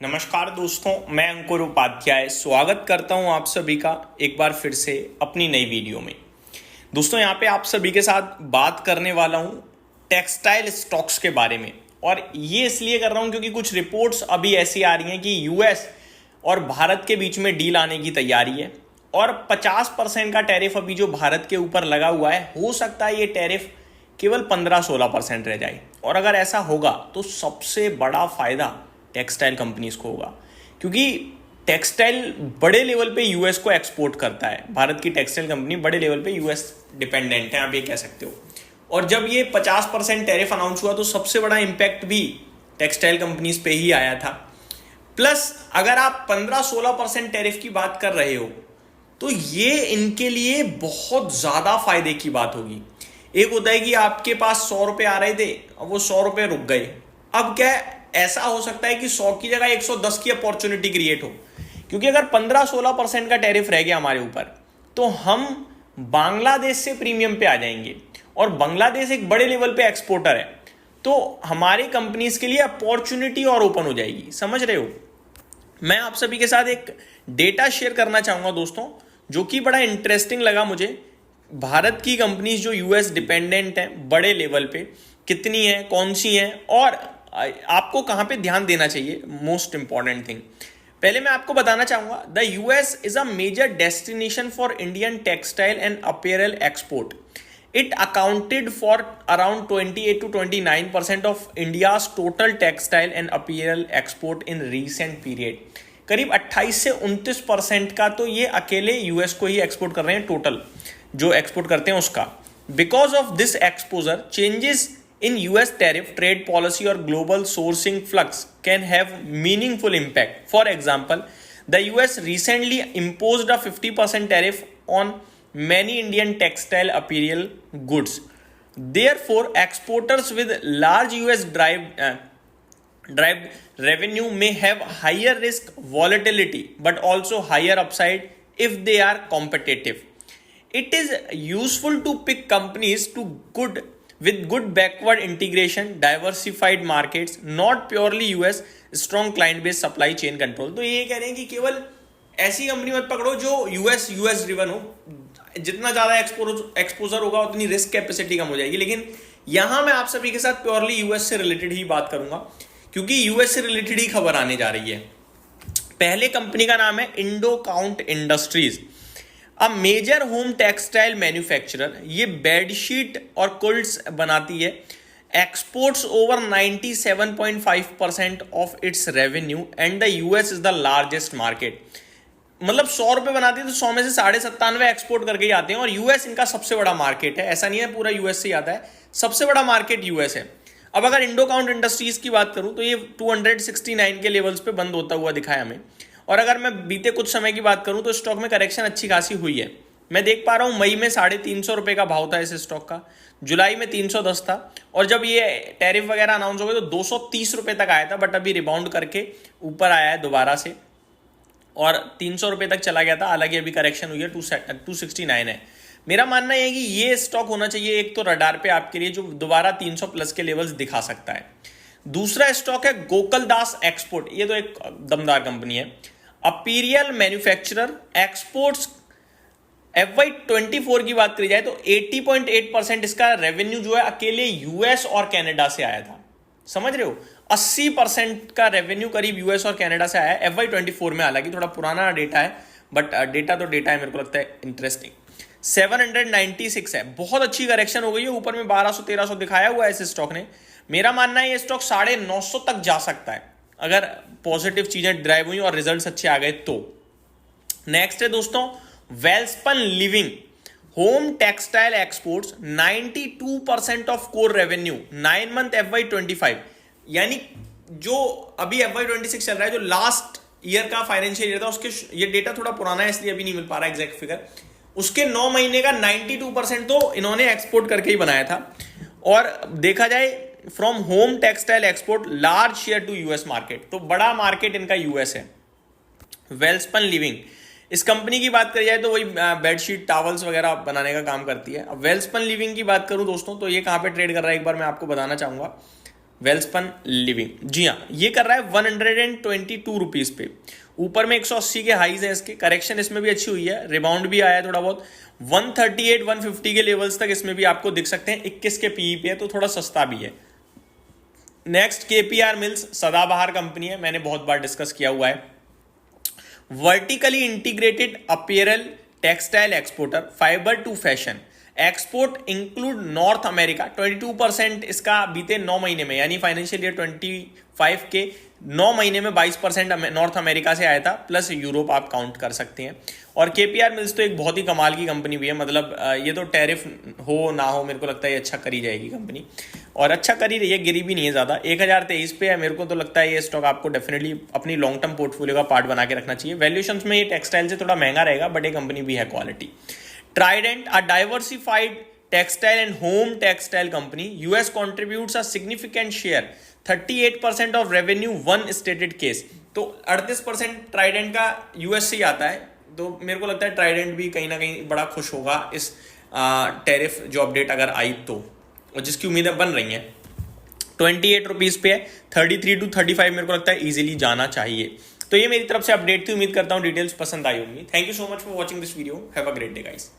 नमस्कार दोस्तों, मैं अंकुर उपाध्याय स्वागत करता हूं आप सभी का एक बार फिर से अपनी नई वीडियो में। दोस्तों यहाँ पे आप सभी के साथ बात करने वाला हूं टेक्सटाइल स्टॉक्स के बारे में, और ये इसलिए कर रहा हूं क्योंकि कुछ रिपोर्ट्स अभी ऐसी आ रही हैं कि यूएस और भारत के बीच में डील आने की तैयारी है और 50% का टैरिफ अभी जो भारत के ऊपर लगा हुआ है, हो सकता है ये टैरिफ केवल 15-16% रह जाए। और अगर ऐसा होगा तो सबसे बड़ा फायदा टेक्सटाइल कंपनीज को होगा, क्योंकि टेक्सटाइल बड़े लेवल पे यूएस को एक्सपोर्ट करता है। भारत की टेक्सटाइल कंपनी बड़े लेवल पे यूएस डिपेंडेंट है, आप ये कह सकते हो। और जब ये 50% टैरिफ अनाउंस हुआ तो सबसे बड़ा इंपैक्ट भी टेक्सटाइल कंपनीज पे ही आया था। प्लस अगर आप 15-16% टैरिफ की बात कर रहे हो तो ये इनके लिए बहुत ज्यादा फायदे की बात होगी। एक होता है कि आपके पास 100 रुपए आ रहे थे, अब वो 100 रुपए रुक गए। अब क्या ऐसा हो सकता है कि 100 की जगह 110 की अपॉर्चुनिटी क्रिएट हो, क्योंकि अगर 15-16% का टैरिफ रह गया हमारे ऊपर तो हम बांग्लादेश से प्रीमियम पे आ जाएंगे, और बांग्लादेश एक बड़े लेवल पे एक्सपोर्टर है, तो हमारी कंपनीज के लिए अपॉर्चुनिटी और ओपन हो जाएगी। समझ रहे हो? मैं आप सभी के साथ एक डेटा शेयर करना चाहूंगा दोस्तों, जो कि बड़ा इंटरेस्टिंग लगा मुझे। भारत की कंपनीज जो यूएस डिपेंडेंट हैं बड़े लेवल पे कितनी हैं, कौन सी हैं, और आपको कहां पे ध्यान देना चाहिए, मोस्ट इंपॉर्टेंट थिंग। पहले मैं आपको बताना चाहूंगा, the US is a major destination for Indian textile and apparel export. It accounted for around 28 to 29% of India's total textile and apparel export in recent period. करीब 28 से 29% का तो ये अकेले यूएस को ही एक्सपोर्ट कर रहे हैं, टोटल जो एक्सपोर्ट करते हैं उसका। Because of this exposure, changes in US tariff, trade policy or global sourcing flux can have meaningful impact. For example, the US recently imposed a 50% tariff on many Indian textile apparel goods. Therefore, exporters with large US drive revenue may have higher risk volatility but also higher upside if they are competitive. It is useful to pick companies with good backward integration, diversified markets, not purely US, strong client base, supply chain control। तो ये कह रहे हैं कि केवल ऐसी company मत पकड़ो जो यूएस ड्रिवन हो। जितना ज्यादा एक्सपोजर होगा उतनी रिस्क कैपेसिटी कम हो जाएगी। लेकिन यहां मैं आप सभी के साथ प्योरली यूएस से रिलेटेड ही बात करूंगा, क्योंकि यूएस से रिलेटेड ही खबर आने जा रही है। पहले कंपनी का नाम है Indo Count Industries, a major home textile manufacturer. ये बेडशीट और कुल्ट्स बनाती है। Exports over 97.5% of its revenue and the US is the largest market. मतलब 100 रुपए बनाती है तो 100 में से 97.5 एक्सपोर्ट करके ही आते हैं, और यूएस इनका सबसे बड़ा मार्केट है। ऐसा नहीं है पूरा यूएस से ही आता है, सबसे बड़ा मार्केट यूएस है। अब अगर इंडो काउंट इंडस्ट्रीज की बात करूं तो ये 269 के लेवल्स पे बंद होता हुआ दिखा है हमें। और अगर मैं बीते कुछ समय की बात करूं तो स्टॉक में करेक्शन अच्छी खासी हुई है। मैं देख पा रहा हूं मई में 350 रुपए का भाव था इस स्टॉक का, जुलाई में 310 था, और जब ये टैरिफ वगैरह अनाउंस हो गए तो 230 रुपए तक आया था, बट अभी रिबाउंड करके ऊपर आया है दोबारा से और 300 रुपए तक चला गया था। हालांकि अभी करेक्शन हुई है, 269 है। मेरा मानना है कि ये स्टॉक होना चाहिए एक तो रडार पे आपके लिए, जो दोबारा 300 प्लस के लेवल्स दिखा सकता है। दूसरा स्टॉक है गोकुलदास एक्सपोर्ट। ये तो एक दमदार कंपनी है, अपीरियल मैन्युफैक्चरर, एक्सपोर्ट्स। FY24 की बात करी जाए तो 80.8% इसका रेवेन्यू जो है अकेले यूएस और कनाडा से आया था। समझ रहे हो? 80% का रेवेन्यू करीब यूएस और कनाडा से आया है FY24 में। हालांकि थोड़ा पुराना डेटा है, बट डेटा तो डेटा है, मेरे को लगता है इंटरेस्टिंग। 796 है, बहुत अच्छी करेक्शन हो गई है, ऊपर में 1200-1300 दिखाया हुआ है इस स्टॉक ने। मेरा मानना है ये स्टॉक 950 तक जा सकता है अगर पॉजिटिव चीजें ड्राइव हुई और रिजल्ट्स अच्छे आ गए तो। नेक्स्ट है दोस्तों Welspun living, home textile exports, 92% of core revenue 9 month FY25। यानी जो अभी FY26 चल रहा है, जो लास्ट ईयर का फाइनेंशियल ईयर था, उसके ये डेटा थोड़ा पुराना है इसलिए अभी नहीं मिल पा रहा एग्जैक्ट फिगर। उसके 9 महीने का 92% तो इन्होंने एक्सपोर्ट करके ही बनाया था। और देखा जाए from home textile export, large share to US market, तो बड़ा मार्केट इनका यूएस है। वेल्सपन लिविंग, इस कंपनी की बात करी जाए तो वही बेडशीट टॉवल्स वगैरह बनाने का काम करती है। अब वेल्सपन लिविंग की बात करूं दोस्तों तो ये कहां पे ट्रेड कर रहा है एक बार मैं आपको बताना चाहूंगा। वेल्सपन लिविंग, जी हाँ, ये कर रहा है 122 रुपीज पे। ऊपर में 180 के हाईज है इसके, करेक्शन इसमें भी अच्छी हुई है, रिबाउंड भी आया है थोड़ा बहुत। 138 150 के लेवल्स तक इसमें भी आपको दिख सकते हैं। 21 के पीई पे है तो थोड़ा सस्ता भी है। नेक्स्ट केपीआर मिल्स, सदाबहार कंपनी है, मैंने बहुत बार डिस्कस किया हुआ है। Vertically integrated apparel textile exporter, fibre to fashion, export include North America. 22% इसका बीते 9 महीने में, यानी फाइनेंशियल ईयर 25 के 9 महीने में 22% नॉर्थ अमेरिका से आया था, प्लस यूरोप आप काउंट कर सकते हैं। और केपीआर मिल्स तो एक बहुत ही कमाल की कंपनी भी है, मतलब ये तो टैरिफ हो ना हो मेरे को लगता है ये अच्छा करी जाएगी कंपनी, और अच्छा करी रही है, गिरी भी नहीं है ज़्यादा। 1023 पे है, मेरे को तो लगता है ये स्टॉक आपको डेफिनेटली अपनी लॉन्ग टर्म पोर्टफोलियो का पार्ट बना के रखना चाहिए। वैल्यूएशंस में ये टेक्सटाइल से थोड़ा महंगा रहेगा, बट ये कंपनी भी है quality. Trident, a diversified textile and home textile company, US contributes a significant share, 38% of revenue, one stated case. तो 38% ट्राइडेंट का यूएस से ही आता है, तो मेरे को लगता है ट्राइडेंट भी कहीं ना कहीं बड़ा खुश होगा इस टैरिफ जो अपडेट अगर आई तो, और जिसकी उम्मीदें बन रही हैं। 28 रुपीज़ पे है, 33 to 35 मेरे को लगता है इजीली जाना चाहिए। तो ये मेरी तरफ से अपडेट थी, उम्मीद करता हूँ डिटेल्स पसंद आई होंगी। Thank you so much for watching this video, have a great day guys.